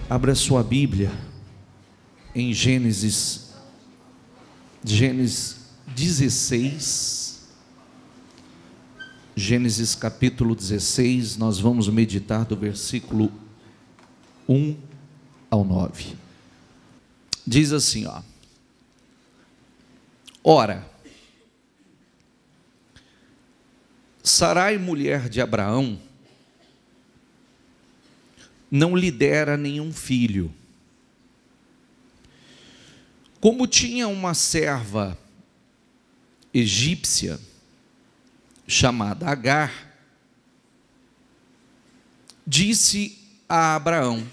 Abra sua Bíblia em Gênesis 16, Gênesis capítulo 16, nós vamos meditar do versículo 1 ao 9. Diz assim, ó: Ora, Sarai, mulher de Abraão, não lhe dera nenhum filho. Como tinha uma serva egípcia chamada Agar, disse a Abraão,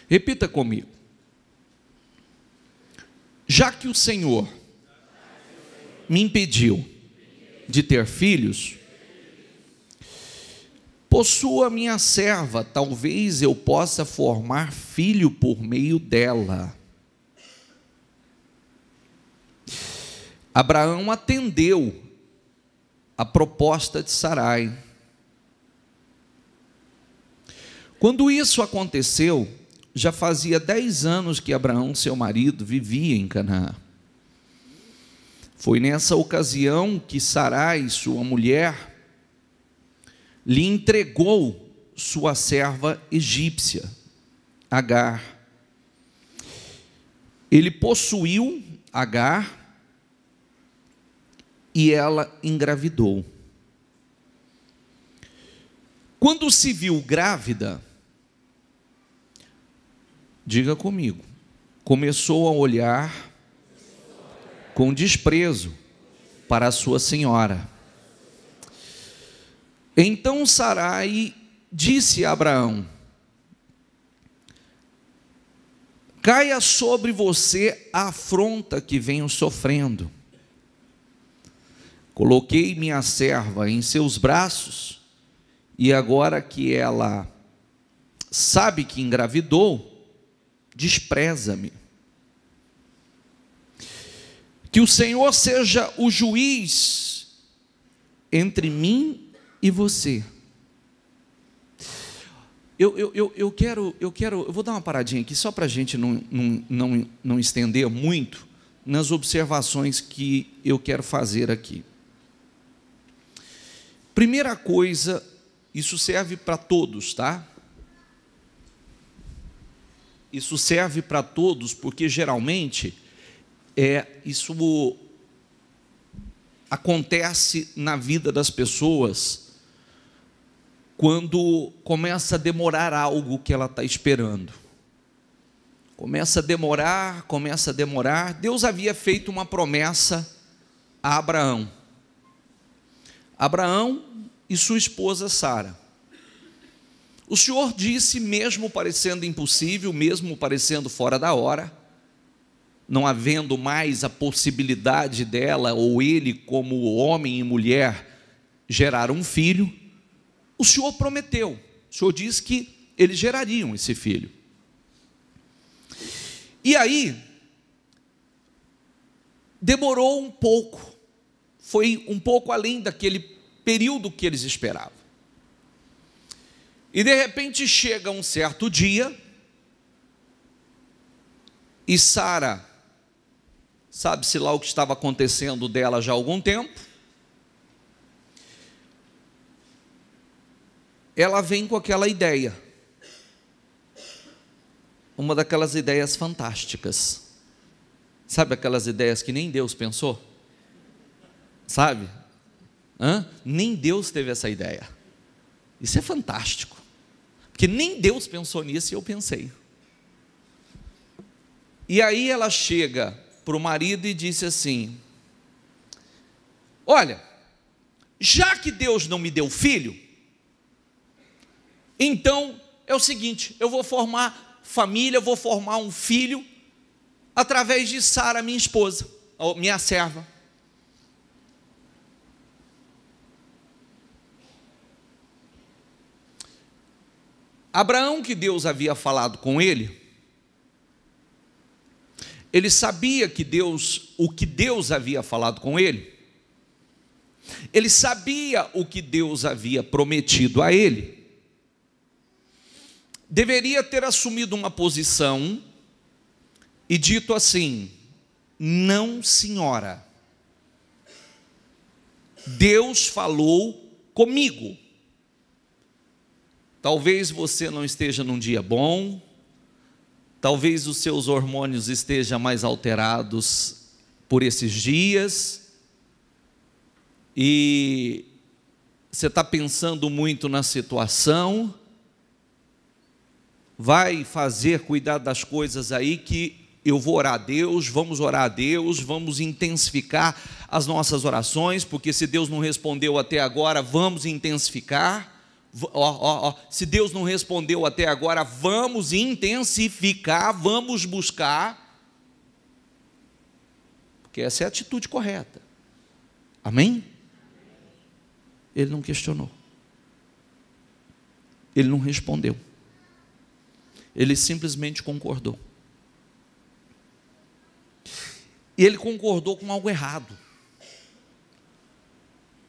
repita comigo: já que o Senhor me impediu de ter filhos, possua minha serva, talvez eu possa formar filho por meio dela. Abraão atendeu a proposta de Sarai. Quando isso aconteceu, já fazia 10 anos que Abraão, seu marido, vivia em Canaã. Foi nessa ocasião que Sarai, sua mulher, lhe entregou sua serva egípcia, Agar. Ele possuiu Agar e ela engravidou. Quando se viu grávida, diga comigo, começou a olhar com desprezo para a sua senhora. Então Sarai disse a Abraão: caia sobre você a afronta que venho sofrendo. Coloquei minha serva em seus braços, e agora que ela sabe que engravidou, despreza-me. Que o Senhor seja o juiz entre mim e você. Eu vou dar uma paradinha aqui, só para a gente não estender muito nas observações que eu quero fazer aqui. Primeira coisa, isso serve para todos, tá? Isso serve para todos, porque geralmente isso acontece na vida das pessoas quando começa a demorar algo que ela está esperando. Começa a demorar. Deus havia feito uma promessa a Abraão. Abraão e sua esposa Sara. O Senhor disse, mesmo parecendo impossível, mesmo parecendo fora da hora, não havendo mais a possibilidade dela ou ele, como homem e mulher, gerar um filho, o Senhor prometeu. O Senhor disse que eles gerariam esse filho. E aí, demorou um pouco, foi um pouco além daquele período que eles esperavam. E de repente chega um certo dia, e Sara, sabe-se lá o que estava acontecendo dela já há algum tempo, ela vem com aquela ideia, uma daquelas ideias fantásticas, sabe aquelas ideias que nem Deus pensou? Sabe? Nem Deus teve essa ideia. Isso é fantástico, porque nem Deus pensou nisso e eu pensei. E aí ela chega para o marido e disse assim: olha, já que Deus não me deu filho, então é o seguinte, eu vou formar família, eu vou formar um filho através de Sara, minha esposa, minha serva. Abraão, que Deus havia falado com ele sabia que o que Deus havia falado com ele, ele sabia o que Deus havia prometido a ele. deveria ter assumido uma posição e dito assim: não, senhora, Deus falou comigo. Talvez você não esteja num dia bom, talvez os seus hormônios estejam mais alterados por esses dias, e você está pensando muito na situação. Vai fazer, cuidar das coisas aí, que eu vou orar a Deus, vamos orar a Deus, vamos intensificar as nossas orações, porque se Deus não respondeu até agora, vamos intensificar. Se Deus não respondeu até agora, vamos intensificar, vamos buscar, porque essa é a atitude correta. Amém? Ele não questionou, ele não respondeu, ele simplesmente concordou. E ele concordou com algo errado.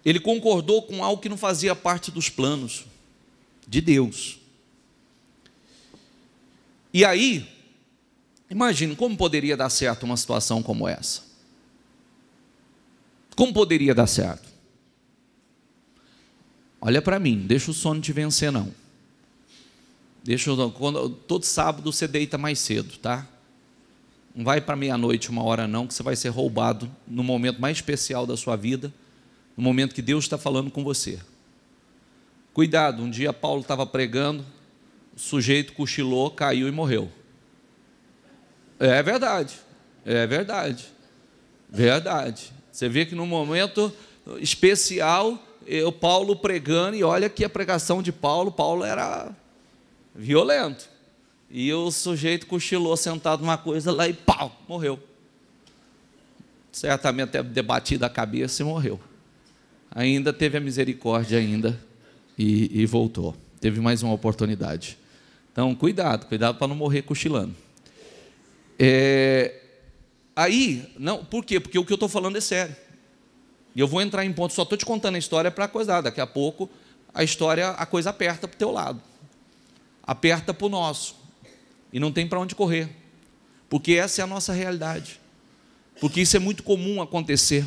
Ele concordou com algo que não fazia parte dos planos de Deus. E aí, imagine como poderia dar certo uma situação como essa. Como poderia dar certo? Olha para mim, deixa o sono te vencer não. Todo sábado você deita mais cedo, tá? Não vai para meia-noite, 1h não, que você vai ser roubado no momento mais especial da sua vida, no momento que Deus está falando com você. Cuidado, um dia Paulo estava pregando, o sujeito cochilou, caiu e morreu. É verdade, verdade. Você vê que no momento especial, Paulo pregando, e olha que a pregação de Paulo era violento. E o sujeito cochilou sentado numa coisa lá e pau, morreu. Certamente deve ter batido a cabeça e morreu. Ainda teve a misericórdia ainda e voltou. Teve mais uma oportunidade. Então, cuidado para não morrer cochilando. Por quê? Porque o que eu estou falando é sério. E eu vou entrar em ponto, só estou te contando a história para coisar. Daqui a pouco a coisa aperta para o teu lado. Aperta para o nosso. E não tem para onde correr, porque essa é a nossa realidade, porque isso é muito comum acontecer.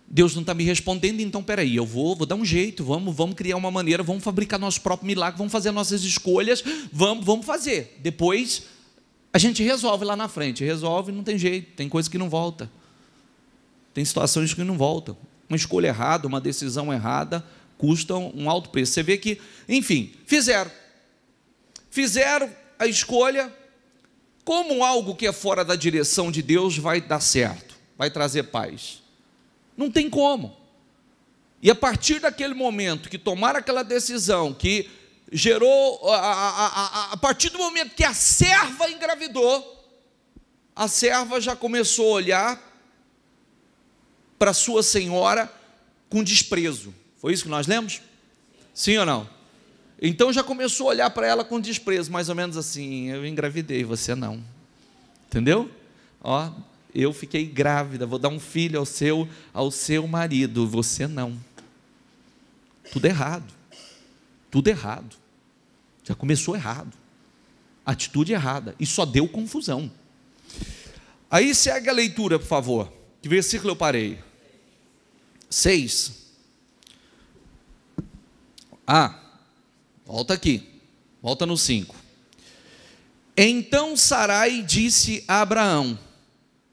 Deus não está me respondendo, então peraí, eu vou dar um jeito, vamos criar uma maneira, vamos fabricar nosso próprio milagre, vamos fazer nossas escolhas, vamos fazer, depois a gente resolve lá na frente. Resolve, não tem jeito, tem coisa que não volta, tem situações que não voltam. Uma escolha errada, uma decisão errada custa um alto preço. Você vê que, enfim, fizeram a escolha. Como algo que é fora da direção de Deus vai dar certo, vai trazer paz? Não tem como. E a partir daquele momento que tomaram aquela decisão, que gerou, a partir do momento que a serva engravidou, a serva já começou a olhar para sua senhora com desprezo. Foi isso que nós lemos? Sim ou não? Então já começou a olhar para ela com desprezo, mais ou menos assim: eu engravidei, você não. Entendeu? Eu fiquei grávida, vou dar um filho ao seu marido, você não. Tudo errado. Já começou errado. Atitude errada. E só deu confusão. Aí segue a leitura, por favor. Que versículo eu parei? 6. Volta aqui, volta no 5. Então Sarai disse a Abraão,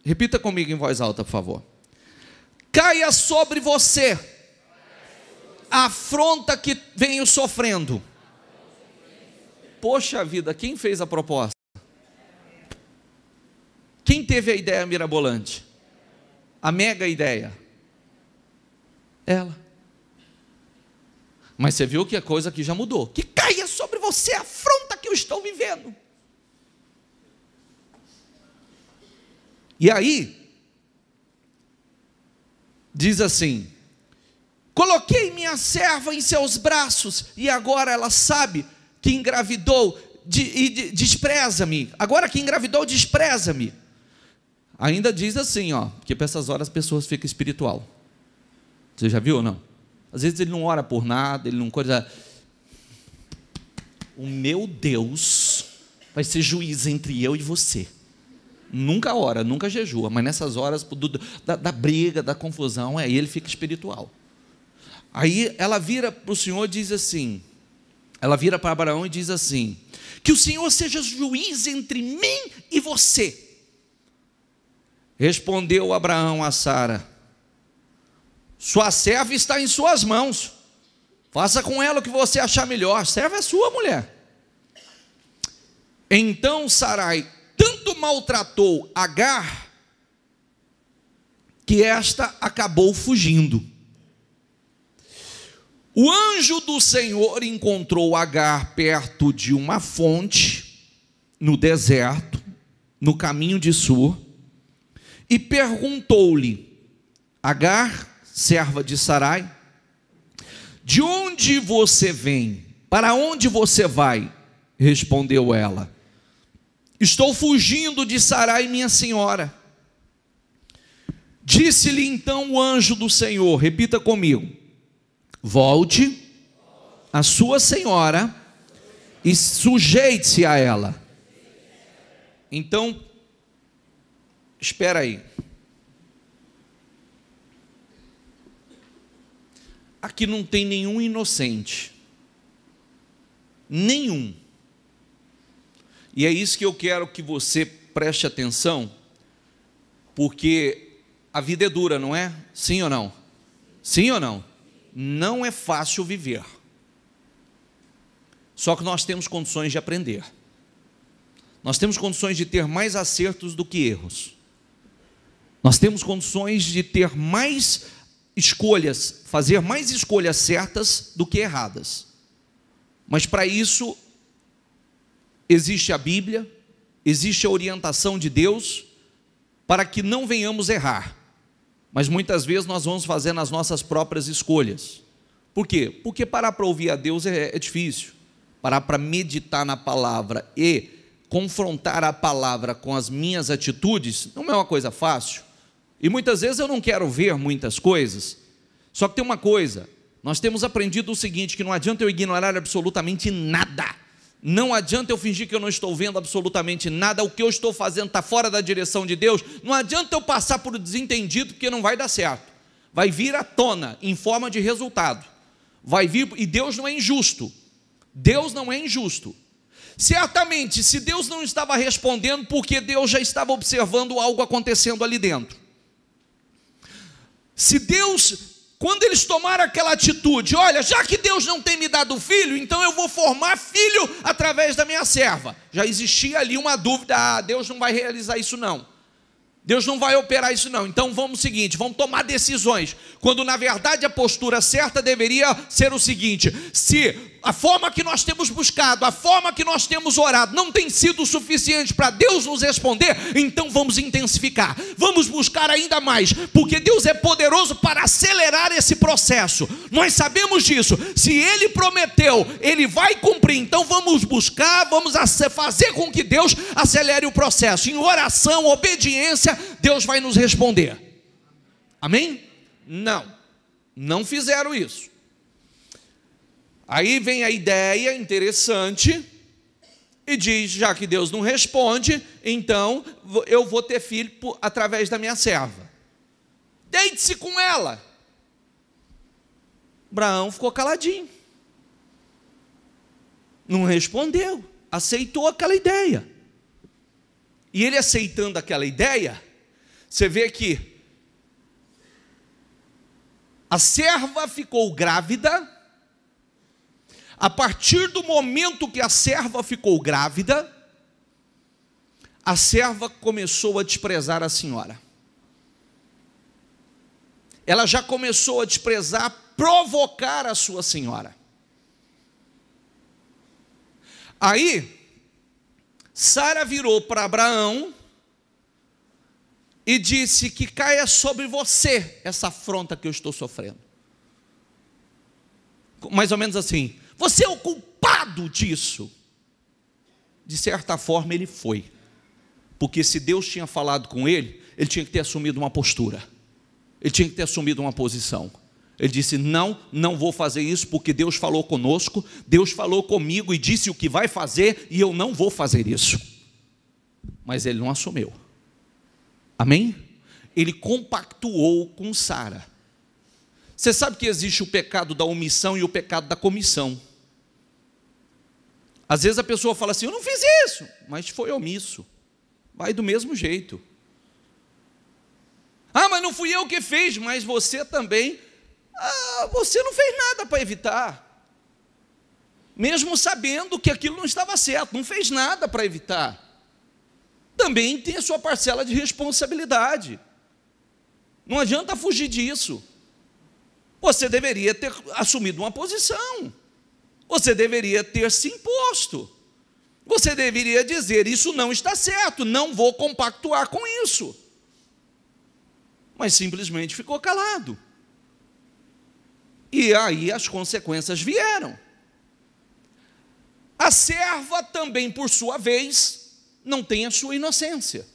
repita comigo em voz alta, por favor: caia sobre você a afronta que venho sofrendo. Poxa vida, quem fez a proposta? Quem teve a ideia mirabolante? A mega ideia? Ela. Mas você viu que a coisa aqui já mudou. Que caia sobre você a afronta que eu estou vivendo. E aí, diz assim: coloquei minha serva em seus braços, e agora ela sabe que engravidou e despreza-me. Agora que engravidou, despreza-me. Ainda diz assim, porque para essas horas as pessoas ficam espiritual. Você já viu ou não? Às vezes ele não ora por nada, ele não coisa. o meu Deus vai ser juiz entre eu e você. Nunca ora, nunca jejua, mas nessas horas da briga, da confusão, aí ele fica espiritual. Aí ela vira para o Senhor e diz assim, ela vira para Abraão e diz assim: que o Senhor seja juiz entre mim e você. Respondeu Abraão a Sara: sua serva está em suas mãos, faça com ela o que você achar melhor, serva é sua, mulher. Então Sarai tanto maltratou Agar, que esta acabou fugindo. O anjo do Senhor encontrou Agar perto de uma fonte, no deserto, no caminho de Sur, e perguntou-lhe: Agar, serva de Sarai, de onde você vem? Para onde você vai? Respondeu ela: estou fugindo de Sarai, minha senhora. Disse-lhe então o anjo do Senhor, repita comigo: volte a sua senhora e sujeite-se a ela. Então, espera aí. Aqui não tem nenhum inocente. Nenhum. E é isso que eu quero que você preste atenção, porque a vida é dura, não é? Sim ou não? Sim ou não? Não é fácil viver. Só que nós temos condições de aprender. Nós temos condições de ter mais acertos do que erros. Nós temos condições de ter mais escolhas, fazer mais escolhas certas do que erradas. Mas para isso existe a Bíblia, existe a orientação de Deus, para que não venhamos errar. Mas muitas vezes nós vamos fazendo as nossas próprias escolhas. Por quê? Porque parar para ouvir a Deus é difícil. Parar para meditar na palavra e confrontar a palavra com as minhas atitudes não é uma coisa fácil. E muitas vezes eu não quero ver muitas coisas. Só que tem uma coisa, nós temos aprendido o seguinte, que não adianta eu ignorar absolutamente nada. Não adianta eu fingir que eu não estou vendo absolutamente nada, o que eu estou fazendo está fora da direção de Deus. Não adianta eu passar por desentendido, porque não vai dar certo. Vai vir à tona em forma de resultado. Vai vir, e Deus não é injusto. Deus não é injusto. Certamente, se Deus não estava respondendo, porque Deus já estava observando algo acontecendo ali dentro. Se Deus, quando eles tomaram aquela atitude, olha, já que Deus não tem me dado filho, então eu vou formar filho através da minha serva. Já existia ali uma dúvida, Deus não vai realizar isso não. Deus não vai operar isso não. Então vamos o seguinte, vamos tomar decisões. Quando na verdade a postura certa deveria ser o seguinte: se a forma que nós temos buscado, a forma que nós temos orado não tem sido suficiente para Deus nos responder, então vamos intensificar, vamos buscar ainda mais, porque Deus é poderoso para acelerar esse processo. Nós sabemos disso. Se Ele prometeu, Ele vai cumprir. Então vamos buscar, vamos fazer com que Deus acelere o processo. Em oração, obediência, Deus vai nos responder. Amém? Não fizeram isso. Aí vem a ideia interessante e diz, já que Deus não responde, então eu vou ter filho através da minha serva. Deite-se com ela. Abraão ficou caladinho. Não respondeu, aceitou aquela ideia. E ele aceitando aquela ideia, você vê que a serva ficou grávida. A partir do momento que a serva ficou grávida, a serva começou a desprezar a senhora. Ela já começou a desprezar, provocar a sua senhora. Aí, Sara virou para Abraão e disse que caia sobre você essa afronta que eu estou sofrendo. Mais ou menos assim: você é o culpado disso. De certa forma ele foi, porque se Deus tinha falado com ele, ele tinha que ter assumido uma postura, ele tinha que ter assumido uma posição. Ele disse: não, não vou fazer isso, porque Deus falou conosco, Deus falou comigo e disse o que vai fazer, e eu não vou fazer isso. Mas ele não assumiu. Amém? Ele compactuou com Sara. Você sabe que existe o pecado da omissão e o pecado da comissão. Às vezes a pessoa fala assim: eu não fiz isso, mas foi omisso. Vai do mesmo jeito. Ah, mas não fui eu que fiz, mas você também. Você não fez nada para evitar. Mesmo sabendo que aquilo não estava certo, não fez nada para evitar. Também tem a sua parcela de responsabilidade. Não adianta fugir disso. Você deveria ter assumido uma posição. Você deveria ter se imposto. Você deveria dizer: isso não está certo, não vou compactuar com isso. Mas simplesmente ficou calado. E aí as consequências vieram. A serva também, por sua vez, não tem a sua inocência.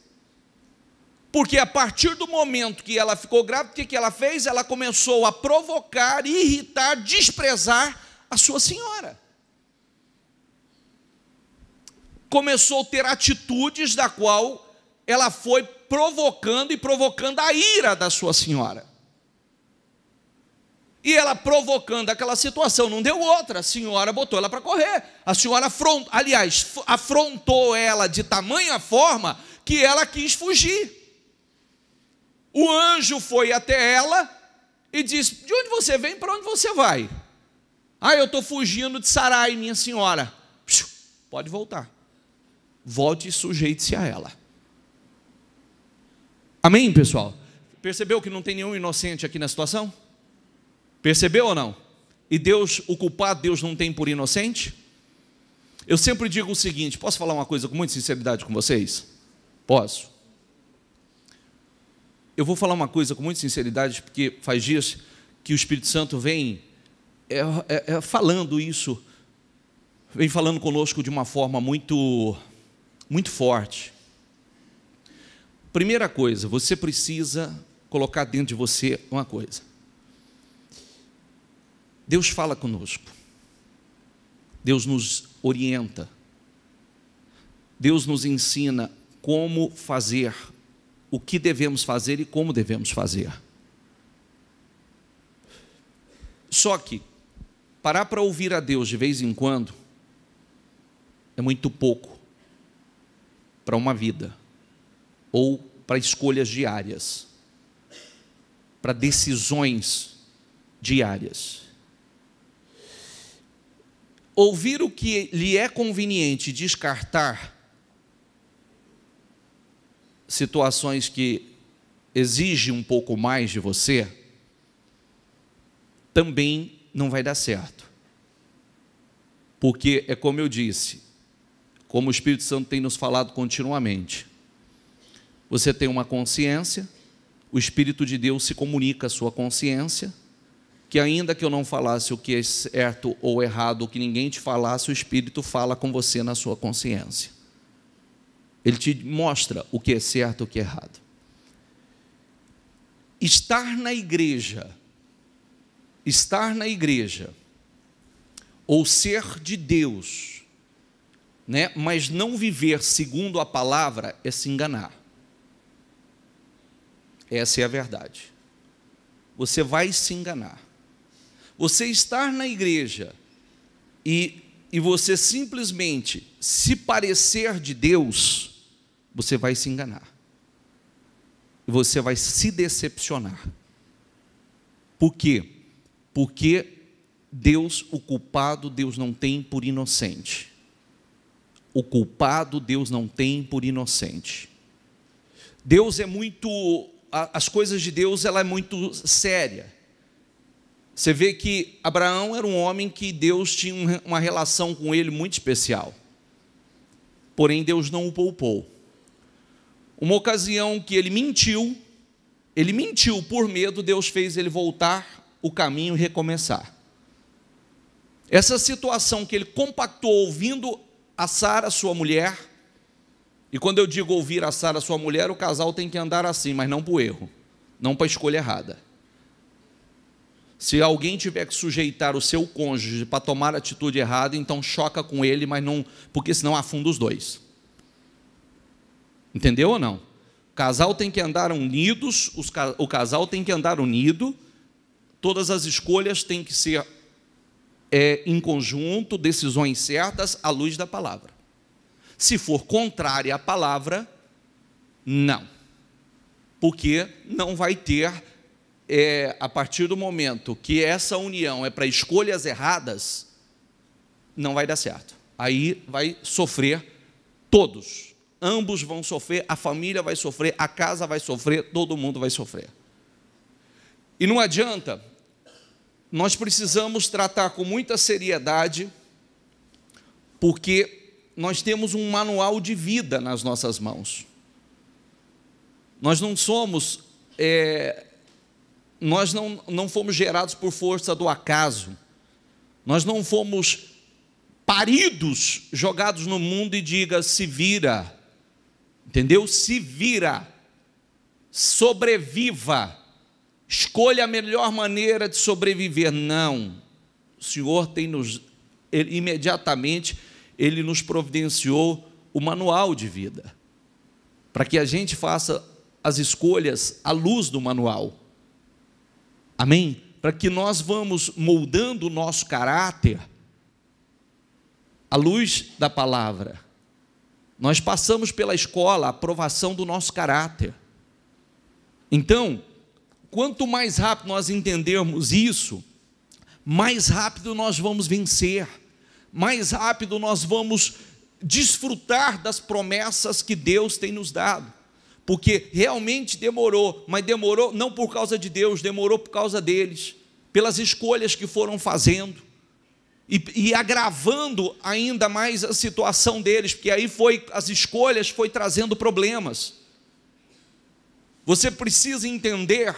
Porque a partir do momento que ela ficou grávida, o que ela fez? Ela começou a provocar, irritar, desprezar a sua senhora. Começou a ter atitudes da qual ela foi provocando a ira da sua senhora. E ela provocando aquela situação, não deu outra, a senhora botou ela para correr. A senhora afrontou ela de tamanha forma que ela quis fugir. O anjo foi até ela e disse: de onde você vem, para onde você vai? Eu estou fugindo de Sarai, minha senhora. Pode voltar. Volte e sujeite-se a ela. Amém, pessoal? Percebeu que não tem nenhum inocente aqui na situação? Percebeu ou não? E Deus, o culpado, Deus não tem por inocente? Eu sempre digo o seguinte: posso falar uma coisa com muita sinceridade com vocês? Posso? Eu vou falar uma coisa com muita sinceridade, porque faz dias que o Espírito Santo vem falando isso, vem falando conosco de uma forma muito forte. Primeira coisa, você precisa colocar dentro de você uma coisa: Deus fala conosco, Deus nos orienta, Deus nos ensina como fazer, o que devemos fazer e como devemos fazer. Só que parar para ouvir a Deus de vez em quando é muito pouco para uma vida, ou para escolhas diárias, para decisões diárias. Ouvir o que lhe é conveniente e descartar situações que exigem um pouco mais de você, também não vai dar certo. Porque é como eu disse, como o Espírito Santo tem nos falado continuamente, você tem uma consciência, o Espírito de Deus se comunica à sua consciência, que ainda que eu não falasse o que é certo ou errado, ou que ninguém te falasse, o Espírito fala com você na sua consciência. Ele te mostra o que é certo e o que é errado. Estar na igreja, ou ser de Deus, mas não viver segundo a palavra, é se enganar. Essa é a verdade. Você vai se enganar. Você estar na igreja e você simplesmente se parecer de Deus, você vai se enganar. Você vai se decepcionar. Por quê? Porque Deus, o culpado, Deus não tem por inocente. O culpado, Deus não tem por inocente. Deus é muito... As coisas de Deus, ela é muito séria. Você vê que Abraão era um homem que Deus tinha uma relação com ele muito especial. Porém, Deus não o poupou. Uma ocasião que ele mentiu por medo, Deus fez ele voltar o caminho e recomeçar. Essa situação que ele compactou ouvindo a Sara, sua mulher, e quando eu digo ouvir a Sara, sua mulher, o casal tem que andar assim, mas não para o erro, não para a escolha errada. Se alguém tiver que sujeitar o seu cônjuge para tomar atitude errada, então choca com ele, mas não, porque senão afunda os dois. Entendeu ou não? O casal tem que andar unidos, o casal tem que andar unido, todas as escolhas têm que ser em conjunto, decisões certas à luz da palavra. Se for contrária à palavra, não. Porque não vai ter, a partir do momento que essa união é para escolhas erradas, não vai dar certo. Aí vai sofrer todos. Ambos vão sofrer, a família vai sofrer, a casa vai sofrer, todo mundo vai sofrer. E não adianta, nós precisamos tratar com muita seriedade, porque nós temos um manual de vida nas nossas mãos. Nós não somos, nós não fomos gerados por força do acaso, nós não fomos paridos, jogados no mundo e diga, se vira, entendeu? Se vira, sobreviva, escolha a melhor maneira de sobreviver. Não, o Senhor imediatamente, Ele nos providenciou o manual de vida, para que a gente faça as escolhas à luz do manual, amém? Para que nós vamos moldando o nosso caráter à luz da palavra. Nós passamos pela escola, a aprovação do nosso caráter. Então, quanto mais rápido nós entendermos isso, mais rápido nós vamos vencer, mais rápido nós vamos desfrutar das promessas que Deus tem nos dado, porque realmente demorou, mas demorou não por causa de Deus, demorou por causa deles, pelas escolhas que foram fazendo, e agravando ainda mais a situação deles, porque aí as escolhas foi trazendo problemas. Você precisa entender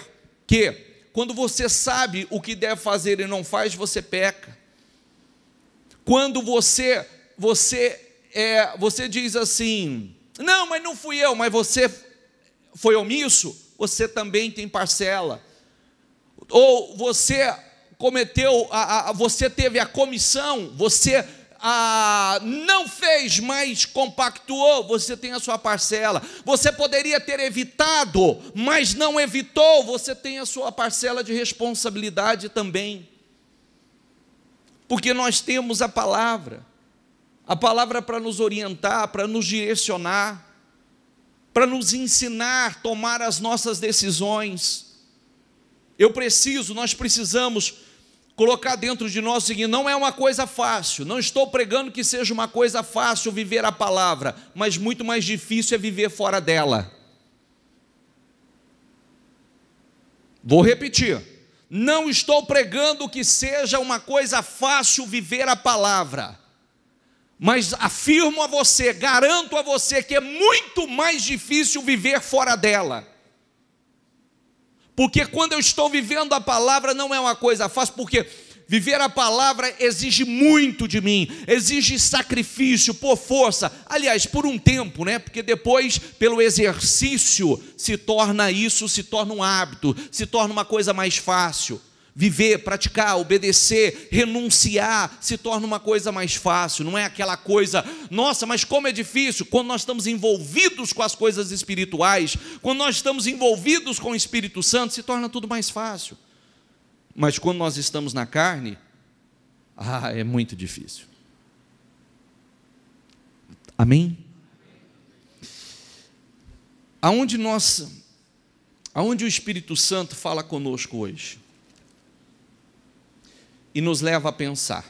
que quando você sabe o que deve fazer e não faz, você peca. Quando você diz assim, não, mas não fui eu, mas você foi omisso, você também tem parcela. Ou você cometeu, você teve a comissão, você não fez, mas compactuou, você tem a sua parcela. Você poderia ter evitado, mas não evitou, você tem a sua parcela de responsabilidade também. Porque nós temos a palavra para nos orientar, para nos direcionar, para nos ensinar a tomar as nossas decisões. Nós precisamos colocar dentro de nós o seguinte, não é uma coisa fácil, não estou pregando que seja uma coisa fácil viver a palavra, mas muito mais difícil é viver fora dela. Vou repetir, não estou pregando que seja uma coisa fácil viver a palavra, mas afirmo a você, garanto a você que é muito mais difícil viver fora dela. Porque quando eu estou vivendo a palavra não é uma coisa fácil, porque viver a palavra exige muito de mim, exige sacrifício, por força, aliás, por um tempo, né? Porque depois, pelo exercício, se torna um hábito, se torna uma coisa mais fácil. Viver, praticar, obedecer, renunciar, se torna uma coisa mais fácil, não é aquela coisa, nossa, mas como é difícil. Quando nós estamos envolvidos com as coisas espirituais, quando nós estamos envolvidos com o Espírito Santo, se torna tudo mais fácil. Mas quando nós estamos na carne, é muito difícil. Amém? Aonde o Espírito Santo fala conosco hoje? E nos leva a pensar.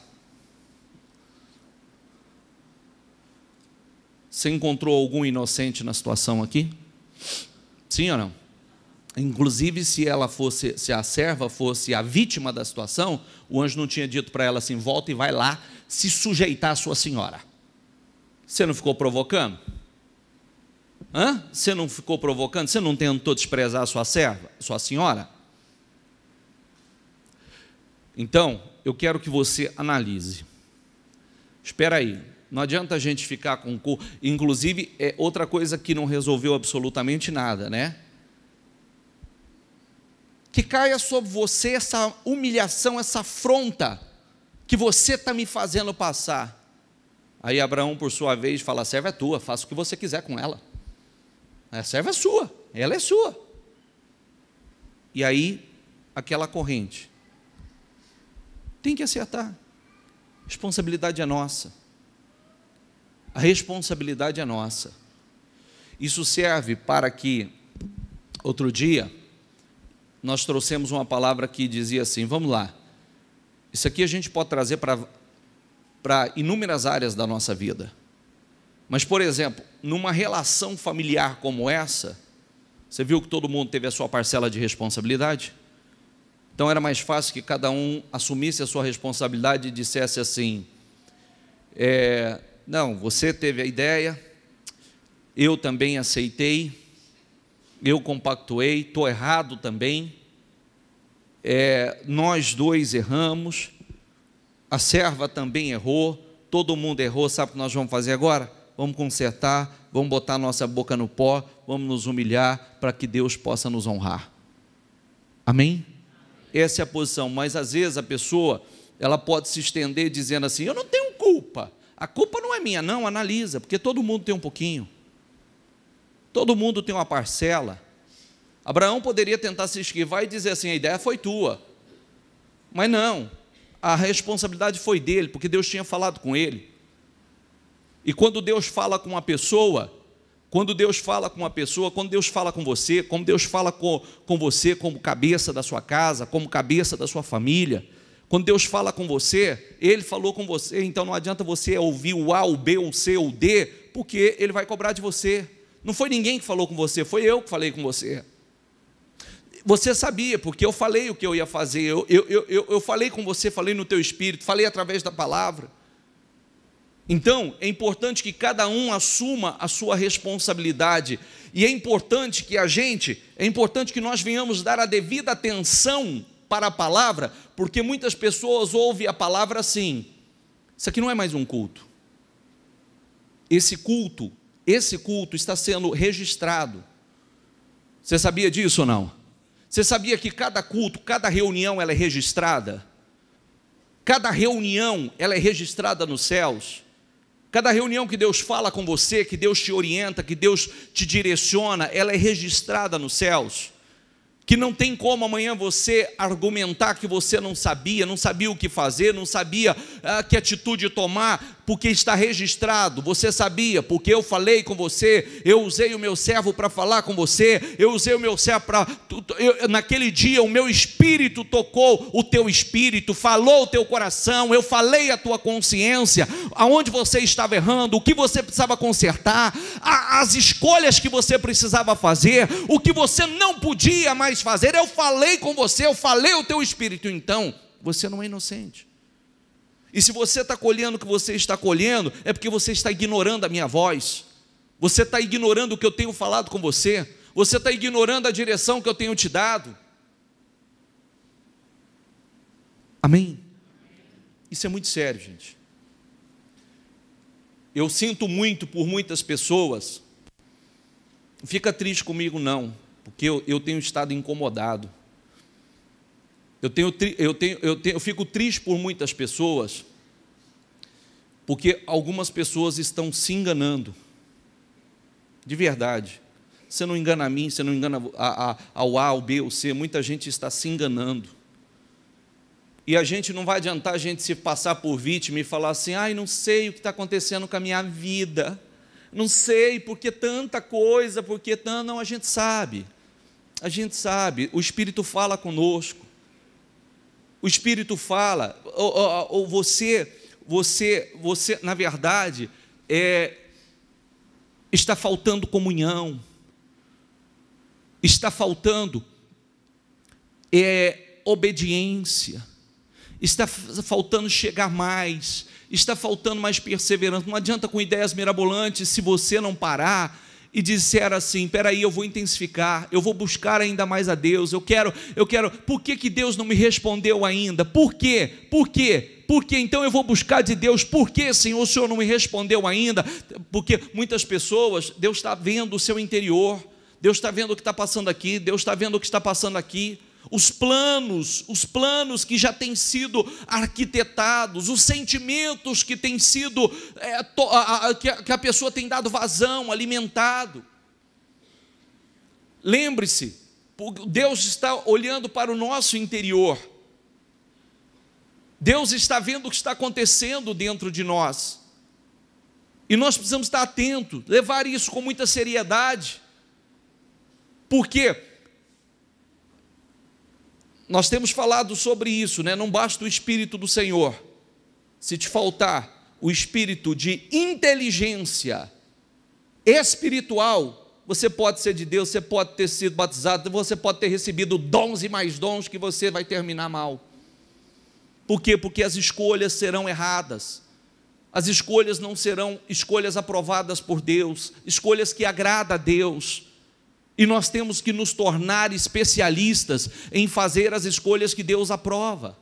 Você encontrou algum inocente na situação aqui? Sim ou não? Inclusive, se a serva fosse a vítima da situação, o anjo não tinha dito para ela assim, volta e vai lá se sujeitar à sua senhora. Você não ficou provocando? Você não ficou provocando? Você não tentou desprezar a sua serva, a sua senhora? Então, eu quero que você analise. Espera aí, não adianta a gente ficar com... Inclusive, é outra coisa que não resolveu absolutamente nada, né? que caia sobre você essa humilhação, essa afronta que você está me fazendo passar. Aí Abraão, por sua vez, fala: a serva é tua, faça o que você quiser com ela. A serva é sua, ela é sua. E aí, aquela corrente tem que acertar. A responsabilidade é nossa. A responsabilidade é nossa. Isso serve para que, outro dia, nós trouxemos uma palavra que dizia assim: vamos lá, isso aqui a gente pode trazer para inúmeras áreas da nossa vida. Mas, por exemplo, numa relação familiar como essa, você viu que todo mundo teve a sua parcela de responsabilidade? Então era mais fácil que cada um assumisse a sua responsabilidade e dissesse assim: não, você teve a ideia, eu também aceitei, eu compactuei, estou errado também, nós dois erramos, a serva também errou, todo mundo errou. Sabe o que nós vamos fazer agora? Vamos consertar, vamos botar nossa boca no pó, vamos nos humilhar para que Deus possa nos honrar. Amém? Essa é a posição. Mas às vezes a pessoa, ela pode se estender dizendo assim: eu não tenho culpa, a culpa não é minha. Não, analisa, porque todo mundo tem um pouquinho, todo mundo tem uma parcela. Abraão poderia tentar se esquivar e dizer assim: a ideia foi tua, mas não, a responsabilidade foi dele, porque Deus tinha falado com ele. E quando Deus fala com uma pessoa, quando Deus fala com você, como Deus fala com você como cabeça da sua casa, como cabeça da sua família, quando Deus fala com você, Ele falou com você. Então não adianta você ouvir o A, o B, o C, o D, porque Ele vai cobrar de você. Não foi ninguém que falou com você, foi eu que falei com você. Você sabia, porque eu falei o que eu ia fazer, eu falei com você, falei no teu espírito, falei através da palavra. Então, é importante que cada um assuma a sua responsabilidade, e é importante que nós venhamos dar a devida atenção para a palavra, porque muitas pessoas ouvem a palavra assim: isso aqui não é mais um culto. Esse culto está sendo registrado. Você sabia disso ou não? Você sabia que cada culto, cada reunião, ela é registrada? Cada reunião, ela é registrada nos céus. Cada reunião que Deus fala com você, que Deus te orienta, que Deus te direciona, ela é registrada nos céus. Que não tem como amanhã você argumentar que você não sabia o que fazer, não sabia que atitude tomar, porque está registrado. Você sabia, porque eu falei com você, eu usei o meu servo para falar com você, eu usei o meu servo naquele dia o meu espírito tocou o teu espírito, falou o teu coração, eu falei a tua consciência, aonde você estava errando, o que você precisava consertar, as escolhas que você precisava fazer, o que você não podia mais fazer, eu falei com você, eu falei o teu espírito. Então, você não é inocente. E se você está colhendo o que você está colhendo, é porque você está ignorando a minha voz, você está ignorando o que eu tenho falado com você, você está ignorando a direção que eu tenho te dado. Amém? Isso é muito sério, gente. Eu sinto muito por muitas pessoas. Não fica triste comigo não, porque eu tenho estado incomodado. Eu fico triste por muitas pessoas, porque algumas pessoas estão se enganando, de verdade. Você não engana a mim, você não engana ao A, ao B, ao C, muita gente está se enganando. E a gente não vai adiantar a gente se passar por vítima e falar assim: ai, não sei o que está acontecendo com a minha vida, não sei, porque tanta coisa, porque tanto. Não, a gente sabe, o Espírito fala conosco. O Espírito fala, ou você, na verdade, está faltando comunhão, está faltando obediência, está faltando chegar mais, está faltando mais perseverança. Não adianta com ideias mirabolantes se você não parar e disser assim: espera aí, eu vou intensificar, eu vou buscar ainda mais a Deus, eu quero, por que Deus não me respondeu ainda? Por quê? Então eu vou buscar de Deus. Por que, Senhor, o Senhor não me respondeu ainda? Porque muitas pessoas, Deus está vendo o seu interior, Deus está vendo o que está passando aqui, Deus está vendo o que está passando aqui. os planos que já têm sido arquitetados, os sentimentos que têm sido, que a pessoa tem dado vazão, alimentado. Lembre-se, Deus está olhando para o nosso interior. Deus está vendo o que está acontecendo dentro de nós. E nós precisamos estar atentos, levar isso com muita seriedade. Porque nós temos falado sobre isso, né? Não basta o Espírito do Senhor. Se te faltar o espírito de inteligência espiritual, você pode ser de Deus, você pode ter sido batizado, você pode ter recebido dons e mais dons, que você vai terminar mal. Por quê? Porque as escolhas serão erradas. As escolhas não serão escolhas aprovadas por Deus, escolhas que agradam a Deus. E nós temos que nos tornar especialistas em fazer as escolhas que Deus aprova.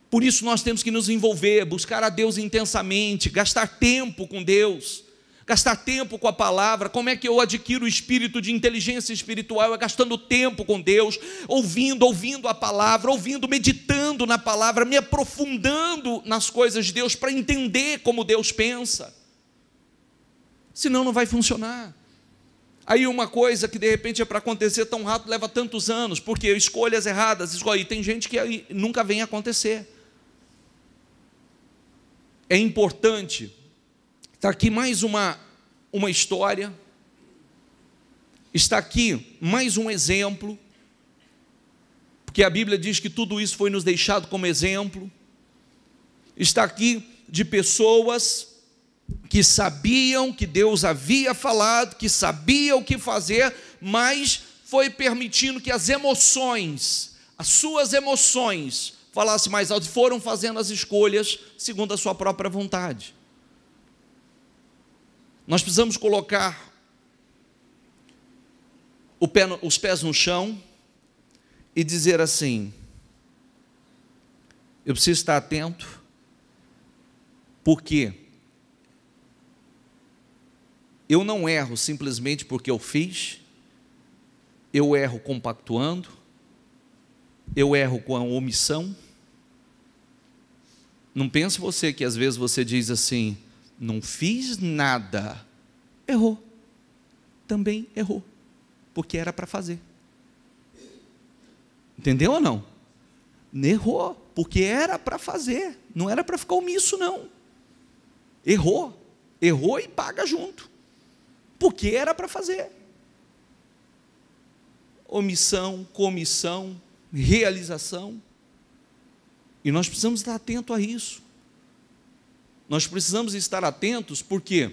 Por isso nós temos que nos envolver, buscar a Deus intensamente, gastar tempo com Deus, gastar tempo com a palavra. Como é que eu adquiro o espírito de inteligência espiritual? É gastando tempo com Deus, ouvindo a palavra, meditando na palavra, me aprofundando nas coisas de Deus para entender como Deus pensa. Senão não vai funcionar. Aí uma coisa que de repente é para acontecer tão rápido, leva tantos anos, porque escolhas erradas, e tem gente que aí nunca vem acontecer. É importante, está aqui mais uma história, está aqui mais um exemplo, porque a Bíblia diz que tudo isso foi nos deixado como exemplo. Está aqui de pessoas que sabiam que Deus havia falado, que sabiam o que fazer, mas foi permitindo que as suas emoções, falassem mais alto, foram fazendo as escolhas segundo a sua própria vontade. Nós precisamos colocar os pés no chão e dizer assim: eu preciso estar atento, porque eu não erro simplesmente porque eu fiz, eu erro compactuando, eu erro com a omissão. Não pense você que às vezes você diz assim: não fiz nada. Errou. Também errou, porque era para fazer. Entendeu ou não? Errou, porque era para fazer, não era para ficar omisso não. Errou e paga junto, porque era para fazer. Omissão, comissão, realização. E nós precisamos estar atentos a isso. Nós precisamos estar atentos, porque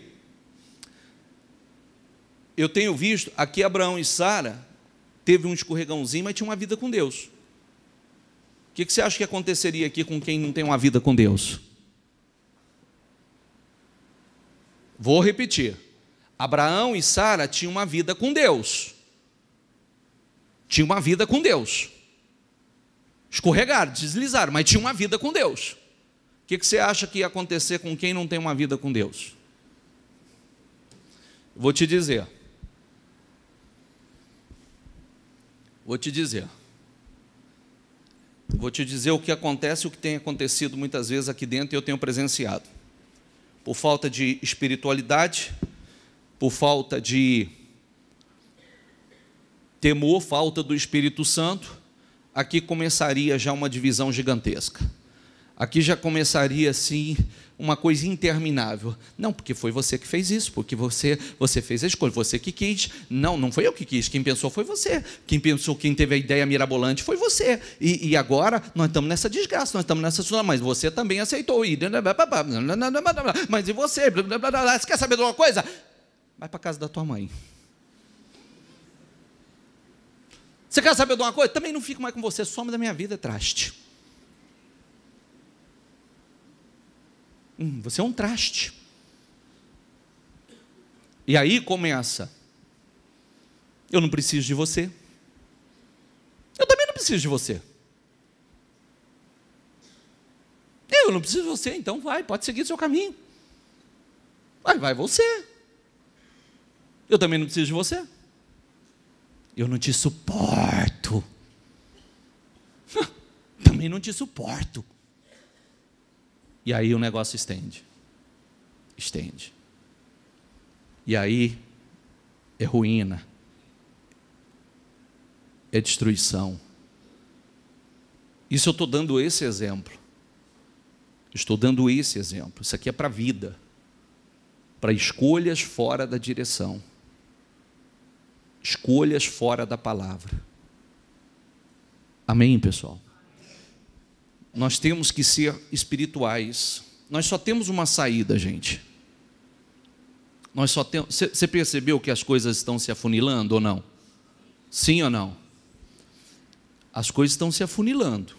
eu tenho visto, aqui Abraão e Sara, teve um escorregãozinho, mas tinha uma vida com Deus. O que você acha que aconteceria aqui com quem não tem uma vida com Deus? Vou repetir. Abraão e Sara tinham uma vida com Deus. Tinha uma vida com Deus. Escorregaram, deslizaram, mas tinha uma vida com Deus. O que você acha que ia acontecer com quem não tem uma vida com Deus? Vou te dizer. Vou te dizer o que acontece, o que tem acontecido muitas vezes aqui dentro e eu tenho presenciado. Por falta de espiritualidade, por falta de temor, falta do Espírito Santo, aqui começaria já uma divisão gigantesca. Aqui já começaria assim uma coisa interminável. Não, porque foi você que fez isso, porque você fez a escolha, você que quis. Não foi eu que quis, quem pensou foi você. Quem teve a ideia mirabolante foi você. E agora nós estamos nessa desgraça, nós estamos nessa situação, mas você também aceitou. Mas e você? Você quer saber de uma coisa? Vai para a casa da tua mãe. Você quer saber de uma coisa? Também não fico mais com você, some da minha vida, traste. Você é um traste. E aí começa: eu não preciso de você, eu também não preciso de você. Eu não preciso de você, então pode seguir seu caminho. Vai você. Eu também não preciso de você. Eu não te suporto. também não te suporto. E aí o negócio estende. E aí é ruína, é destruição. Isso eu estou dando esse exemplo. Isso aqui é para a vida, para escolhas fora da direção, escolhas fora da palavra. Amém, pessoal? Nós temos que ser espirituais. Nós só temos uma saída, gente. Nós só temos. Você percebeu que as coisas estão se afunilando ou não? Sim ou não? As coisas estão se afunilando.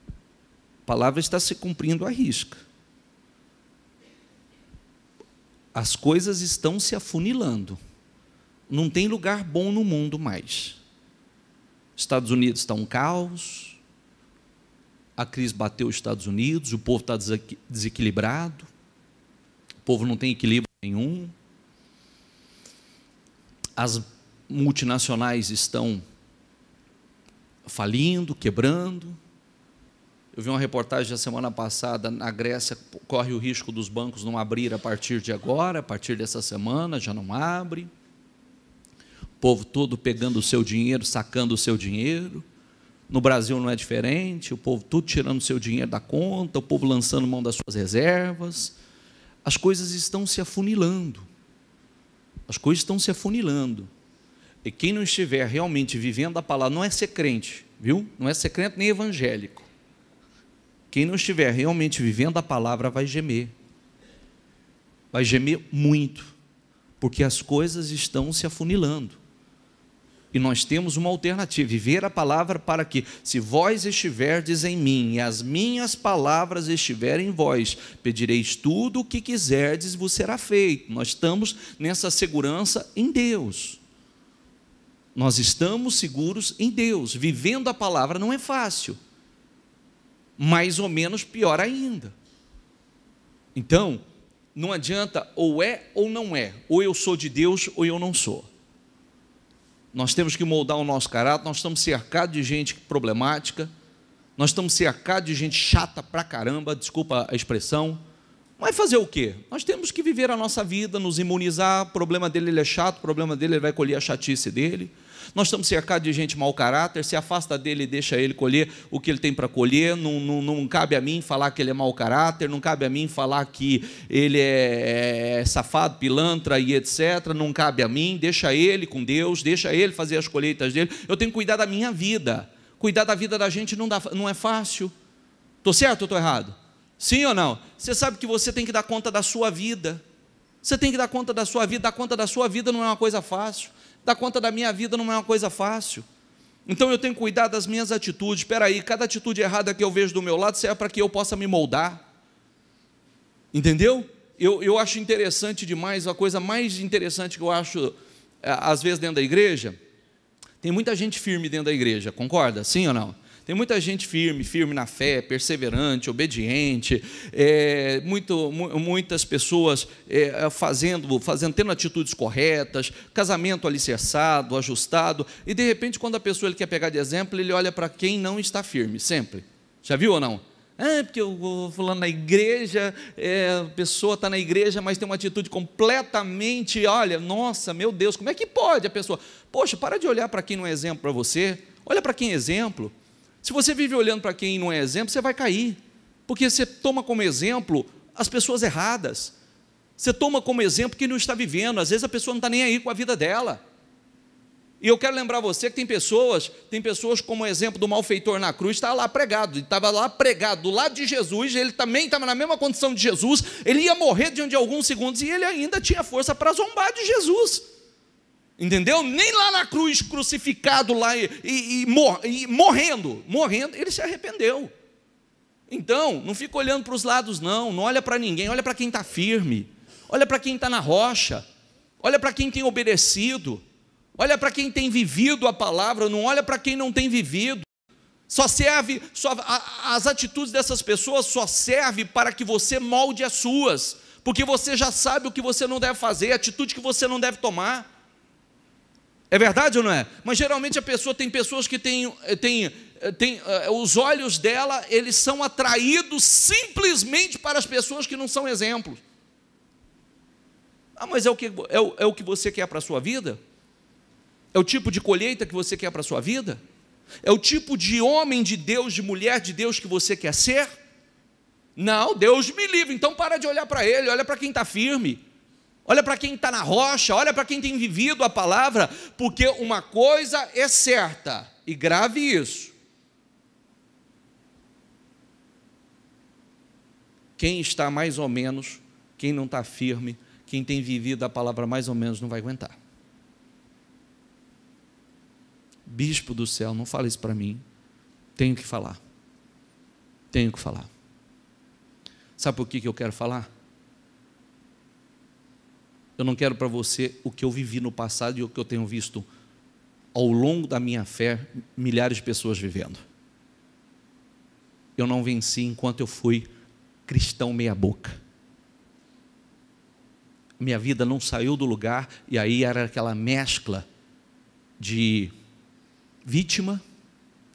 A palavra está se cumprindo à risca. As coisas estão se afunilando. Não tem lugar bom no mundo mais. Estados Unidos está um caos. A crise bateu os Estados Unidos, o povo está desequilibrado. O povo não tem equilíbrio nenhum. As multinacionais estão falindo, quebrando. Eu vi uma reportagem da semana passada, na Grécia corre o risco dos bancos não abrir a partir de agora, a partir dessa semana já não abre. O povo todo pegando o seu dinheiro, sacando o seu dinheiro. No Brasil não é diferente, o povo tudo tirando o seu dinheiro da conta, o povo lançando mão das suas reservas. As coisas estão se afunilando. E quem não estiver realmente vivendo a palavra, não é ser crente, viu? Não é ser crente nem evangélico. Quem não estiver realmente vivendo a palavra vai gemer. Vai gemer muito, porque as coisas estão se afunilando. E nós temos uma alternativa, viver a palavra para que, se vós estiverdes em mim e as minhas palavras estiverem em vós, pedireis tudo o que quiserdes e vos será feito. Nós estamos nessa segurança em Deus. Nós estamos seguros em Deus. Vivendo a palavra não é fácil, mais ou menos pior ainda. Então, não adianta ou é ou não é, ou eu sou de Deus ou eu não sou. Nós temos que moldar o nosso caráter. Nós estamos cercados de gente problemática, nós estamos cercados de gente chata pra caramba, desculpa a expressão, mas fazer o quê? Nós temos que viver a nossa vida, nos imunizar. O problema dele ele é chato, o problema dele ele vai colher a chatice dele. Nós estamos cercados de gente mau caráter, se afasta dele e deixa ele colher o que ele tem para colher. Não cabe a mim falar que ele é mau caráter, não cabe a mim falar que ele é safado, pilantra e etc. Não cabe a mim, deixa ele com Deus, deixa ele fazer as colheitas dele. Eu tenho que cuidar da minha vida. Cuidar da vida da gente não é fácil. Estou certo ou estou errado? Sim ou não? Você sabe que você tem que dar conta da sua vida. Você tem que dar conta da sua vida. Dar conta da sua vida não é uma coisa fácil. Dar conta da minha vida não é uma coisa fácil. Então eu tenho que cuidar das minhas atitudes. Espera aí, cada atitude errada que eu vejo do meu lado serve para que eu possa me moldar. Entendeu? Eu acho interessante demais, a coisa mais interessante que eu acho, às vezes, dentro da igreja, tem muita gente firme dentro da igreja, concorda? Sim ou não? Tem muita gente firme na fé, perseverante, obediente, muitas pessoas tendo atitudes corretas, casamento alicerçado, ajustado, e de repente, quando a pessoa ele quer pegar de exemplo, ele olha para quem não está firme, sempre. Já viu ou não? Porque eu vou falando na igreja, a pessoa está na igreja, mas tem uma atitude completamente, olha, nossa, meu Deus, como é que pode a pessoa? Poxa, para de olhar para quem não é exemplo para você, olha para quem é exemplo. Se você vive olhando para quem não é exemplo, você vai cair, porque você toma como exemplo as pessoas erradas, você toma como exemplo quem não está vivendo. Às vezes a pessoa não está nem aí com a vida dela. E eu quero lembrar você que tem pessoas como o exemplo do malfeitor na cruz, estava lá pregado do lado de Jesus, ele também estava na mesma condição de Jesus, ele ia morrer diante de alguns segundos, e ele ainda tinha força para zombar de Jesus. Entendeu? Nem lá na cruz, crucificado lá e morrendo, ele se arrependeu. Então, não fica olhando para os lados não olha para ninguém, olha para quem está firme, olha para quem está na rocha, olha para quem tem obedecido, olha para quem tem vivido a palavra, não olha para quem não tem vivido. As atitudes dessas pessoas só servem para que você molde as suas, porque você já sabe o que você não deve fazer, a atitude que você não deve tomar. É verdade ou não é? Mas geralmente tem pessoas que têm os olhos dela, eles são atraídos simplesmente para as pessoas que não são exemplos. Mas é o que você quer para a sua vida? É o tipo de colheita que você quer para a sua vida? É o tipo de homem de Deus, de mulher de Deus que você quer ser? Não, Deus me livre. Então para de olhar para ele, olha para quem está firme, olha para quem está na rocha, olha para quem tem vivido a palavra, porque uma coisa é certa, e grave isso: quem está mais ou menos, quem não está firme, quem tem vivido a palavra mais ou menos, não vai aguentar. Bispo do céu, não fala isso para mim. Tenho que falar. Tenho que falar. Sabe por que eu quero falar? Eu não quero para você o que eu vivi no passado e o que eu tenho visto ao longo da minha fé, milhares de pessoas vivendo. Eu não venci enquanto eu fui cristão meia boca. Minha vida não saiu do lugar, e aí era aquela mescla de vítima,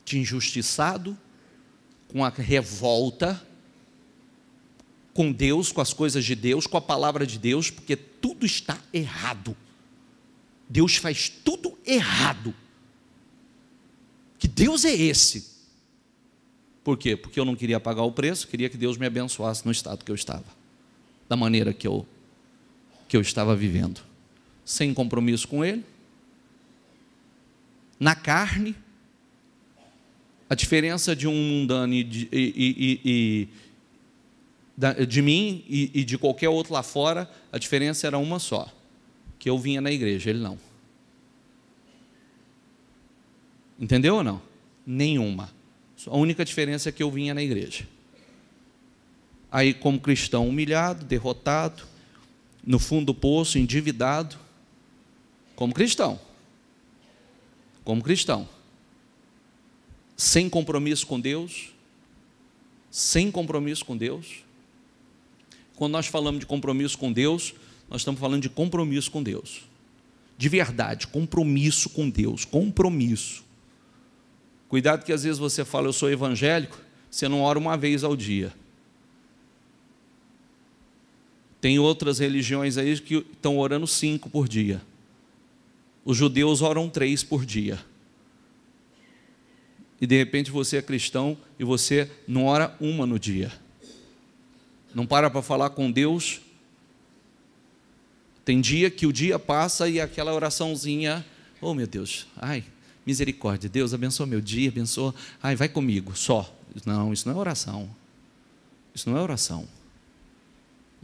de injustiçado, com a revolta com Deus, com as coisas de Deus, com a palavra de Deus, porque tudo está errado. Deus faz tudo errado. Que Deus é esse? Por quê? Porque eu não queria pagar o preço, queria que Deus me abençoasse no estado que eu estava, da maneira que eu estava vivendo, sem compromisso com Ele, na carne. A diferença de um mundano de mim e de qualquer outro lá fora, a diferença era uma só: que eu vinha na igreja, ele não. Entendeu ou não? Nenhuma. A única diferença é que eu vinha na igreja. Aí, como cristão, humilhado, derrotado, no fundo do poço, endividado, como cristão, sem compromisso com Deus, Quando nós falamos de compromisso com Deus, nós estamos falando de compromisso com Deus, de verdade, compromisso com Deus, compromisso. Cuidado que às vezes você fala, eu sou evangélico, você não ora uma vez ao dia. Tem outras religiões aí que estão orando 5 por dia. Os judeus oram 3 por dia. E de repente você é cristão e você não ora uma no dia. Não para falar com Deus. Tem dia que o dia passa e aquela oraçãozinha, oh meu Deus, ai, misericórdia, Deus abençoa meu dia, abençoa, ai, vai comigo, só. Não, isso não é oração. Isso não é oração.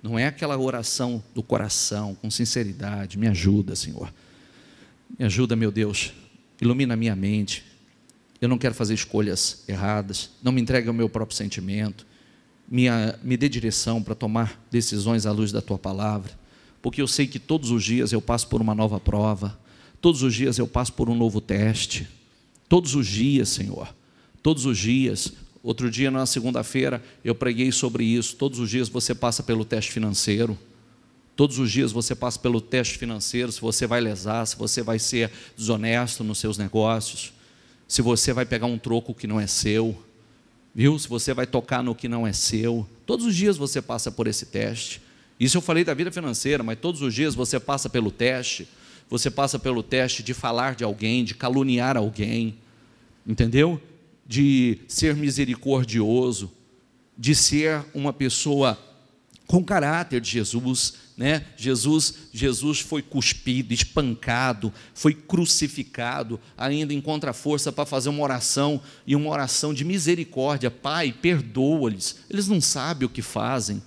Não é aquela oração do coração, com sinceridade. Me ajuda, Senhor. Me ajuda, meu Deus. Ilumina a minha mente. Eu não quero fazer escolhas erradas. Não me entregue ao meu próprio sentimento. Me dê direção para tomar decisões à luz da Tua palavra. Porque eu sei que todos os dias eu passo por uma nova prova. Todos os dias eu passo por um novo teste. Todos os dias, Senhor. Todos os dias. Outro dia, na segunda-feira, eu preguei sobre isso. Todos os dias você passa pelo teste financeiro. Todos os dias você passa pelo teste financeiro, se você vai lesar, se você vai ser desonesto nos seus negócios, se você vai pegar um troco que não é seu, viu? Se você vai tocar no que não é seu. Todos os dias você passa por esse teste. Isso eu falei da vida financeira, mas todos os dias você passa pelo teste. Você passa pelo teste de falar de alguém, de caluniar alguém, entendeu? De ser misericordioso, de ser uma pessoa com caráter de Jesus, né? Jesus foi cuspido, espancado, foi crucificado, ainda encontra força para fazer uma oração, e uma oração de misericórdia. Pai, perdoa-lhes, eles não sabem o que fazem.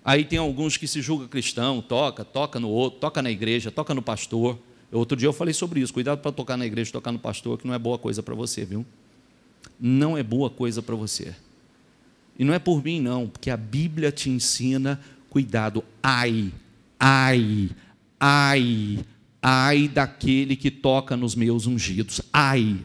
Aí tem alguns que se julgam cristão, toca no outro, toca na igreja, toca no pastor. Outro dia eu falei sobre isso, cuidado para tocar na igreja, tocar no pastor, que não é boa coisa para você, viu? Não é boa coisa para você. E não é por mim não, porque a Bíblia te ensina, cuidado, ai daquele que toca nos meus ungidos, ai.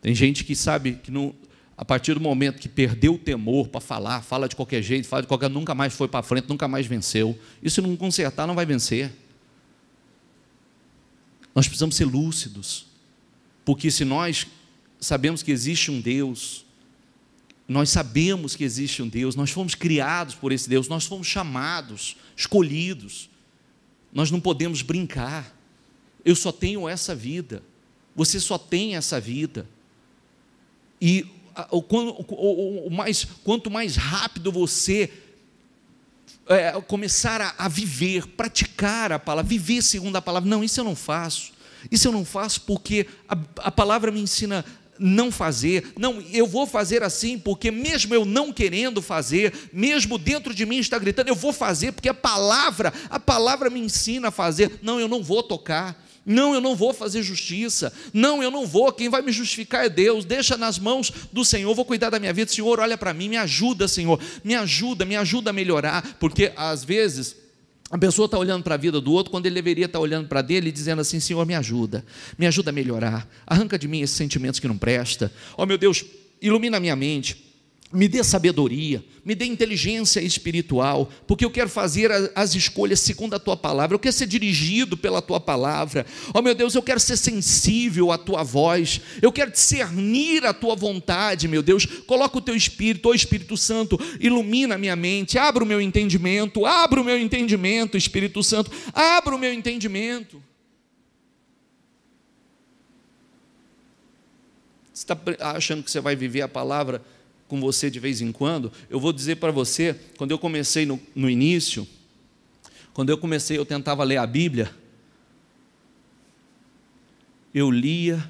Tem gente que sabe que não, a partir do momento que perdeu o temor para falar, fala de qualquer jeito, nunca mais foi para frente, nunca mais venceu. E se não consertar, não vai vencer. Nós precisamos ser lúcidos. Porque se nós sabemos que existe um Deus, nós sabemos que existe um Deus, nós fomos criados por esse Deus, nós fomos chamados, escolhidos, nós não podemos brincar. Eu só tenho essa vida, você só tem essa vida, e quanto mais rápido você começar a viver, praticar a palavra, viver segundo a palavra, não, isso eu não faço porque a palavra me ensina não fazer, não, eu vou fazer assim, porque mesmo eu não querendo fazer, mesmo dentro de mim está gritando, eu vou fazer, porque a palavra me ensina a fazer, não, eu não vou tocar, não, eu não vou fazer justiça, não, eu não vou, quem vai me justificar é Deus, deixa nas mãos do Senhor, eu vou cuidar da minha vida, Senhor, olha para mim, me ajuda, Senhor, me ajuda a melhorar, porque às vezes a pessoa está olhando para a vida do outro, quando ele deveria estar olhando para a dele e dizendo assim, Senhor, me ajuda a melhorar, arranca de mim esses sentimentos que não prestam, ó meu Deus, ilumina a minha mente, me dê sabedoria, me dê inteligência espiritual, porque eu quero fazer as escolhas segundo a Tua Palavra, eu quero ser dirigido pela Tua Palavra, ó meu Deus, eu quero ser sensível à Tua voz, eu quero discernir a Tua vontade, meu Deus, coloca o Teu Espírito, ó Espírito Santo, ilumina a minha mente, abra o meu entendimento, Espírito Santo, abra o meu entendimento. Você está achando que você vai viver a palavra com você de vez em quando? Eu vou dizer para você, quando eu comecei no início, eu tentava ler a Bíblia, eu lia,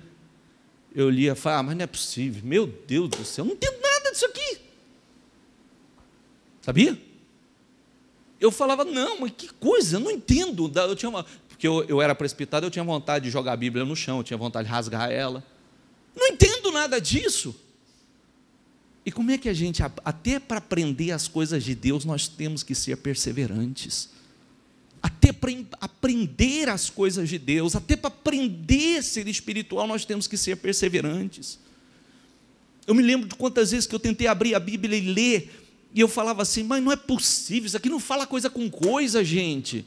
falava, mas não é possível, meu Deus do céu, eu não entendo nada disso aqui, sabia? Eu falava, não, mas que coisa, eu não entendo, porque eu era presbítero, eu tinha vontade de jogar a Bíblia no chão, eu tinha vontade de rasgar ela, não entendo nada disso. E como é que a gente, até para aprender as coisas de Deus, nós temos que ser perseverantes, até para aprender as coisas de Deus, até para aprender a ser espiritual, nós temos que ser perseverantes. Eu me lembro de quantas vezes que eu tentei abrir a Bíblia e ler, e eu falava assim, mas não é possível, isso aqui não fala coisa com coisa, gente.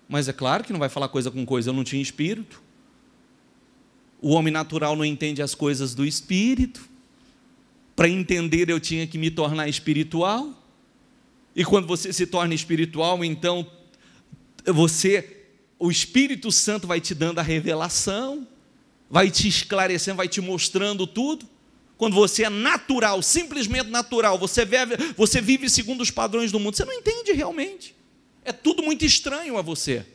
Mas é claro que não vai falar coisa com coisa, eu não tinha espírito. O homem natural não entende as coisas do espírito. Para entender, eu tinha que me tornar espiritual. E quando você se torna espiritual, então o Espírito Santo vai te dando a revelação, vai te esclarecendo, vai te mostrando tudo. Quando você é natural, simplesmente natural, você vive segundo os padrões do mundo, você não entende realmente. É tudo muito estranho a você.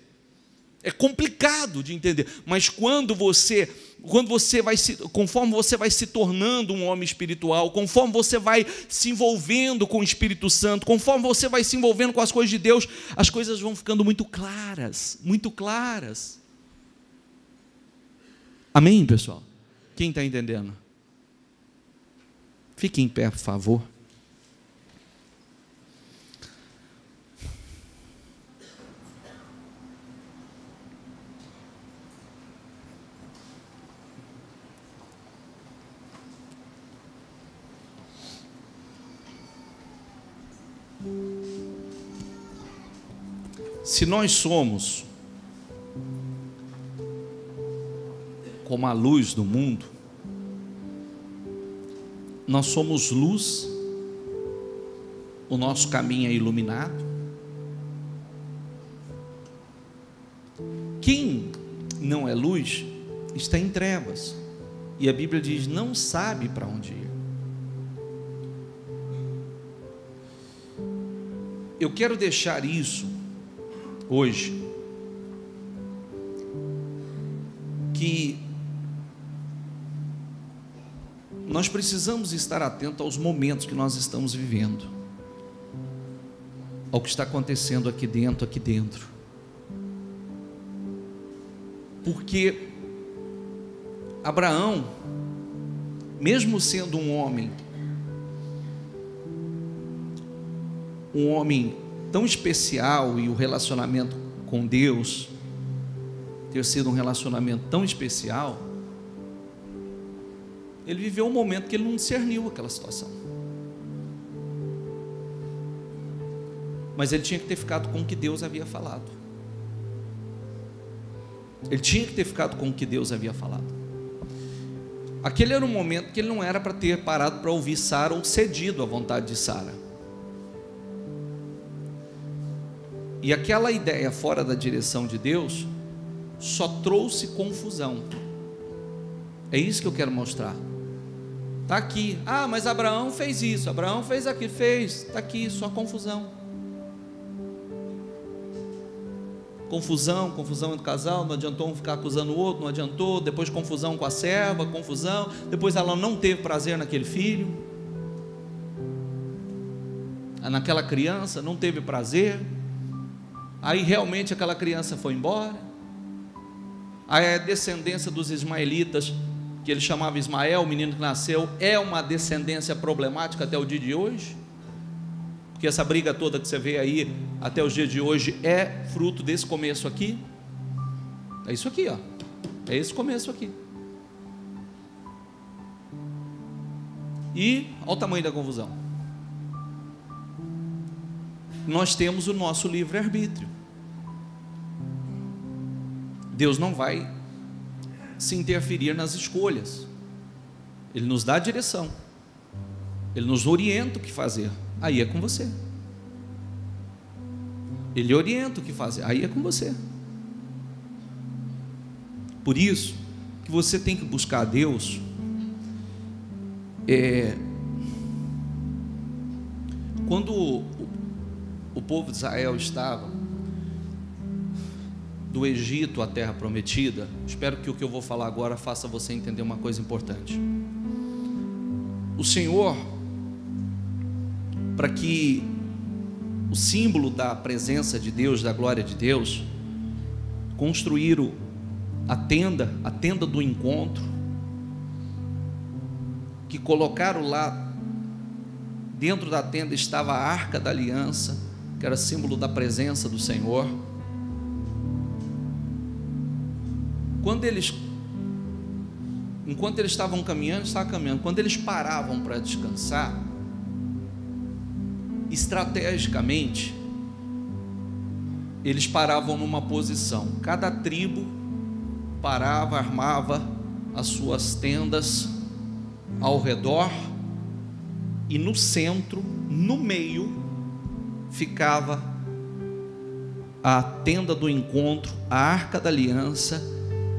É complicado de entender, mas conforme você vai se tornando um homem espiritual, conforme você vai se envolvendo com o Espírito Santo, conforme você vai se envolvendo com as coisas de Deus, as coisas vão ficando muito claras, muito claras. Amém, pessoal? Quem está entendendo? Fique em pé, por favor. Se nós somos como a luz do mundo, nós somos luz, o nosso caminho é iluminado. Quem não é luz está em trevas, e a Bíblia diz, não sabe para onde ir. Eu quero deixar isso hoje, que nós precisamos estar atentos aos momentos que nós estamos vivendo, ao que está acontecendo aqui dentro, porque Abraão, mesmo sendo um homem tão especial, e o relacionamento com Deus ter sido um relacionamento tão especial, ele viveu um momento que ele não discerniu aquela situação, mas ele tinha que ter ficado com o que Deus havia falado. Aquele era um momento que ele não era para ter parado para ouvir Sara ou cedido à vontade de Sara. E aquela ideia fora da direção de Deus só trouxe confusão. É isso que eu quero mostrar. Está aqui, mas Abraão fez isso, Abraão fez aquilo, está aqui, só confusão. Confusão entre o casal, não adiantou um ficar acusando o outro, não adiantou, depois confusão com a serva, confusão, depois ela não teve prazer naquele filho, naquela criança, não teve prazer, aí realmente aquela criança foi embora, aí a descendência dos ismaelitas, que ele chamava Ismael, o menino que nasceu, é uma descendência problemática até o dia de hoje, porque essa briga toda que você vê aí, até os dias de hoje, é fruto desse começo aqui, é isso aqui, ó, é esse começo aqui, e olha o tamanho da confusão. Nós temos o nosso livre-arbítrio, Deus não vai se interferir nas escolhas, Ele nos dá a direção, Ele nos orienta o que fazer, aí é com você. Ele orienta o que fazer, aí é com você. Por isso que você tem que buscar a Deus. Quando o povo de Israel estava do Egito à terra prometida, espero que o que eu vou falar agora faça você entender uma coisa importante. O Senhor, para que o símbolo da presença de Deus, da glória de Deus, construíram a tenda do encontro, que colocaram lá, dentro da tenda estava a arca da aliança, que era símbolo da presença do Senhor. Enquanto eles estavam caminhando, quando eles paravam para descansar, estrategicamente, eles paravam numa posição, cada tribo parava, armava as suas tendas ao redor, e no centro, no meio, ficava a tenda do encontro, a arca da aliança,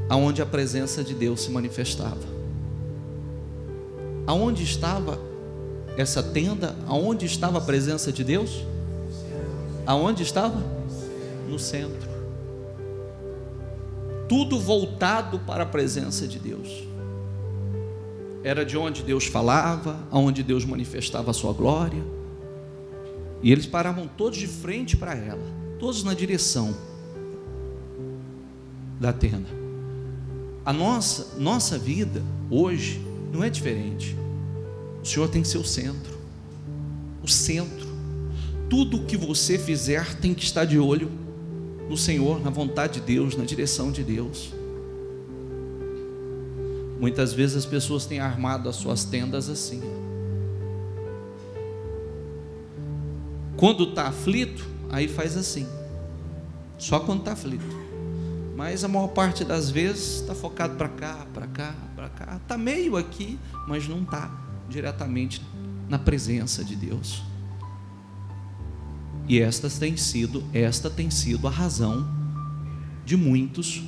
aonde a presença de Deus se manifestava. Aonde estava essa tenda? Aonde estava a presença de Deus? Aonde estava? No centro. Tudo voltado para a presença de Deus. Era de onde Deus falava, aonde Deus manifestava a sua glória. E eles paravam todos de frente para ela, todos na direção da tenda. A nossa vida hoje não é diferente. O Senhor tem que ser o centro. O centro. Tudo que você fizer tem que estar de olho no Senhor, na vontade de Deus, na direção de Deus. Muitas vezes as pessoas têm armado as suas tendas assim. Quando está aflito, aí faz assim. Só quando está aflito. Mas a maior parte das vezes está focado para cá, para cá, para cá. Está meio aqui, mas não está diretamente na presença de Deus. E esta tem sido a razão de muitos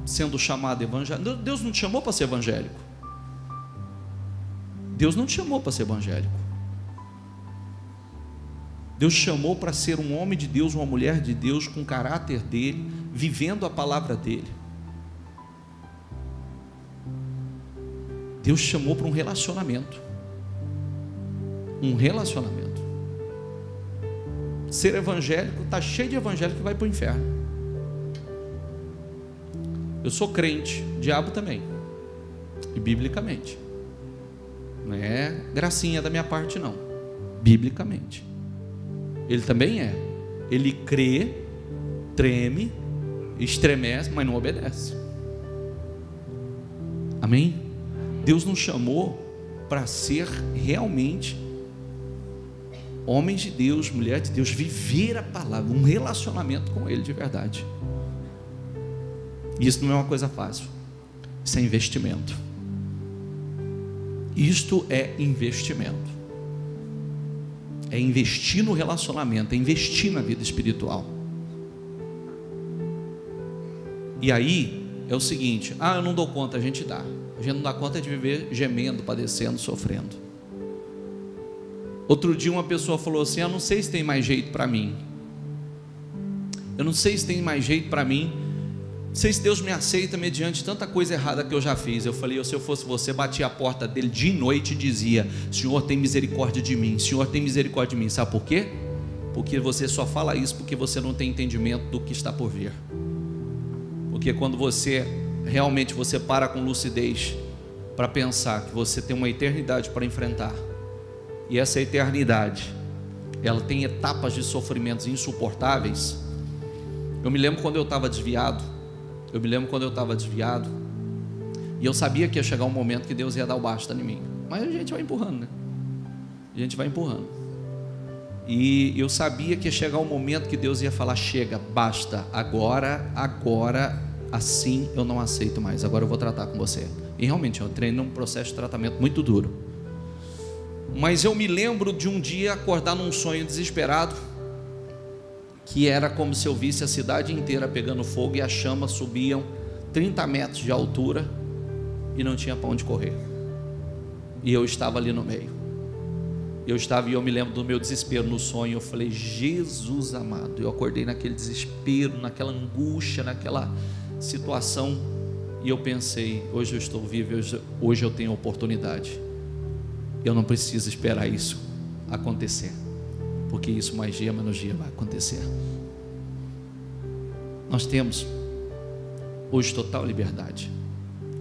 sendo chamado evangélico. Deus não te chamou para ser evangélico. Deus não te chamou para ser evangélico. Deus te chamou para ser um homem de Deus, uma mulher de Deus, com o caráter dele, vivendo a palavra dele. Deus te chamou para um relacionamento. Um relacionamento. Ser evangélico, está cheio de evangélico que vai para o inferno. Eu sou crente, diabo também, e biblicamente. Não é gracinha da minha parte não, biblicamente. Ele também é. Ele crê, treme, estremece, mas não obedece. Amém? Deus nos chamou para ser realmente homens de Deus, mulher de Deus, viver a palavra, um relacionamento com Ele de verdade. Isso não é uma coisa fácil. Isso é investimento. Isto é investimento. É investir no relacionamento, é investir na vida espiritual. E aí é o seguinte: eu não dou conta. A gente dá. A gente não dá conta de viver gemendo, padecendo, sofrendo. Outro dia uma pessoa falou assim: eu não sei se tem mais jeito para mim. Eu não sei se tem mais jeito para mim. Não sei se Deus me aceita mediante tanta coisa errada que eu já fiz. Eu falei: se eu fosse você, batia a porta dele de noite e dizia: Senhor, tem misericórdia de mim. Senhor, tem misericórdia de mim. Sabe por quê? Porque você só fala isso porque você não tem entendimento do que está por vir. Porque quando você realmente para com lucidez para pensar que você tem uma eternidade para enfrentar, e essa eternidade ela tem etapas de sofrimentos insuportáveis. Eu me lembro quando eu estava desviado, e eu sabia que ia chegar um momento que Deus ia dar o basta em mim, mas a gente vai empurrando, né? A gente vai empurrando, e eu sabia que ia chegar um momento que Deus ia falar: chega, basta, agora, assim eu não aceito mais, agora eu vou tratar com você. E realmente eu entrei num processo de tratamento muito duro. Mas eu me lembro de um dia acordar num sonho desesperado, que era como se eu visse a cidade inteira pegando fogo e as chamas subiam 30 metros de altura e não tinha para onde correr, e eu estava ali no meio. E eu me lembro do meu desespero no sonho. Eu falei: Jesus amado. Eu acordei naquele desespero, naquela angústia, naquela situação, e eu pensei: hoje eu estou vivo, hoje eu tenho oportunidade. Eu não preciso esperar isso acontecer, porque isso mais dia menos dia vai acontecer. Nós temos hoje total liberdade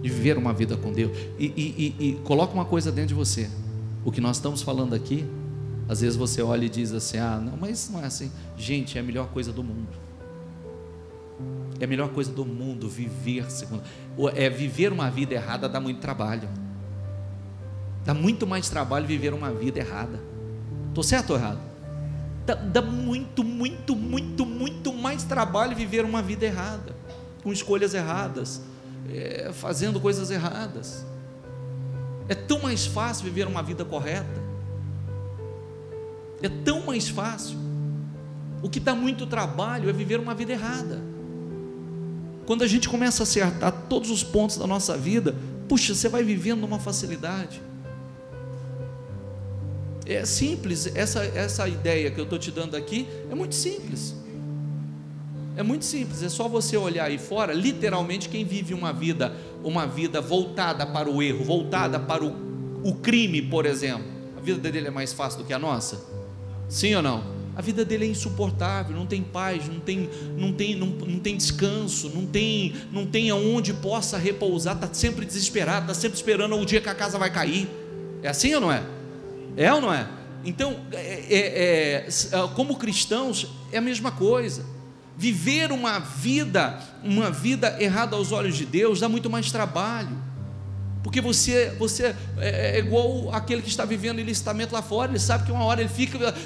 de viver uma vida com Deus. E coloca uma coisa dentro de você: o que nós estamos falando aqui, às vezes você olha e diz assim: não, mas não é assim. Gente, é a melhor coisa do mundo. É a melhor coisa do mundo viver segundo. Viver uma vida errada dá muito trabalho. Dá muito mais trabalho viver uma vida errada. Estou certo ou errado? Dá muito mais trabalho viver uma vida errada, com escolhas erradas, fazendo coisas erradas. É tão mais fácil viver uma vida correta. É tão mais fácil. O que dá muito trabalho é viver uma vida errada. Quando a gente começa a acertar todos os pontos da nossa vida, puxa, você vai vivendo numa facilidade. É simples, essa ideia que eu estou te dando aqui é muito simples. É muito simples, é só você olhar aí fora. Literalmente, quem vive uma vida voltada para o erro, voltada para o crime, por exemplo, a vida dele é mais fácil do que a nossa? Sim ou não? A vida dele é insuportável, não tem paz, não tem descanso, não tem aonde possa repousar, está sempre desesperado, está sempre esperando o dia que a casa vai cair. É assim ou não é? É ou não é? Então, como cristãos, é a mesma coisa. Viver uma vida errada aos olhos de Deus dá muito mais trabalho, porque você é igual aquele que está vivendo ilicitamente lá fora. Ele sabe que uma hora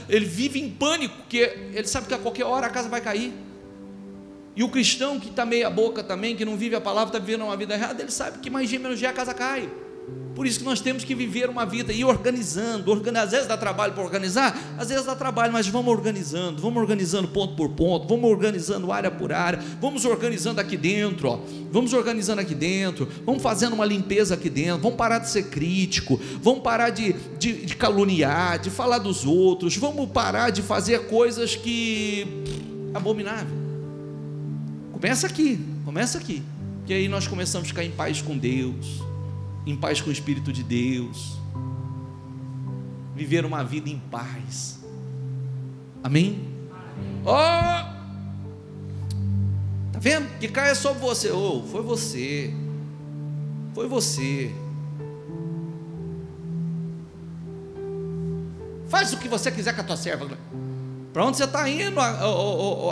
ele vive em pânico, porque ele sabe que a qualquer hora a casa vai cair. E o cristão que está meia boca também, que não vive a palavra, está vivendo uma vida errada, ele sabe que mais dia menos dia a casa cai. Por isso que nós temos que viver uma vida e ir organizando. Às vezes dá trabalho para organizar, às vezes dá trabalho, mas vamos organizando ponto por ponto, vamos organizando área por área, vamos organizando aqui dentro, vamos fazendo uma limpeza aqui dentro, vamos parar de ser crítico, vamos parar de caluniar, de falar dos outros, vamos parar de fazer coisas que abominável. Começa aqui, que aí nós começamos a ficar em paz com Deus, em paz com o Espírito de Deus, viver uma vida em paz. Amém? Tá vendo? Que caia sobre você. Foi você. Faz o que você quiser com a tua serva. Para onde você está indo,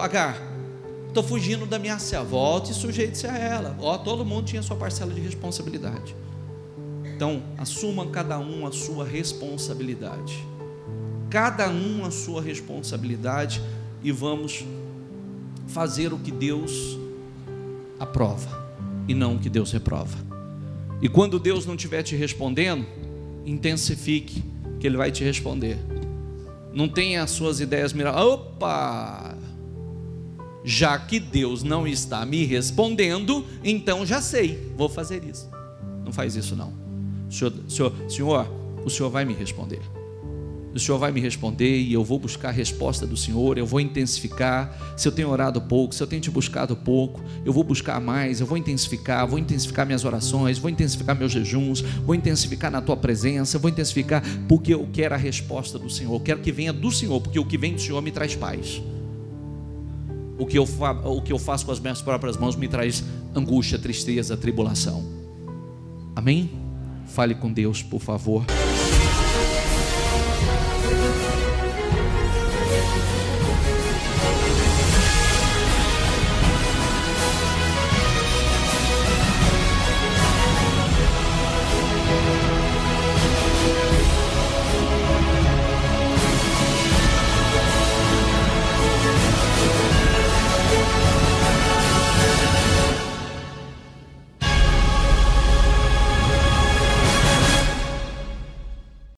Agar? Estou fugindo da minha serva. Volte e sujeite-se a ela. Todo mundo tinha sua parcela de responsabilidade. Então, assuma cada um a sua responsabilidade. E vamos fazer o que Deus aprova e não o que Deus reprova. E quando Deus não estiver te respondendo, intensifique, que Ele vai te responder. Não tenha as suas ideias mirabolantes. Opa! Já que Deus não está me respondendo, então já sei, vou fazer isso. Não faz isso não. Senhor, o Senhor vai me responder. O Senhor vai me responder e eu vou buscar a resposta do Senhor, eu vou intensificar. Se eu tenho orado pouco, se eu tenho te buscado pouco, eu vou buscar mais, eu vou intensificar minhas orações, vou intensificar meus jejuns, vou intensificar na tua presença, vou intensificar, porque eu quero a resposta do Senhor, eu quero que venha do Senhor, porque o que vem do Senhor me traz paz. O que eu faço com as minhas próprias mãos me traz angústia, tristeza, tribulação. Amém? Fale com Deus, por favor.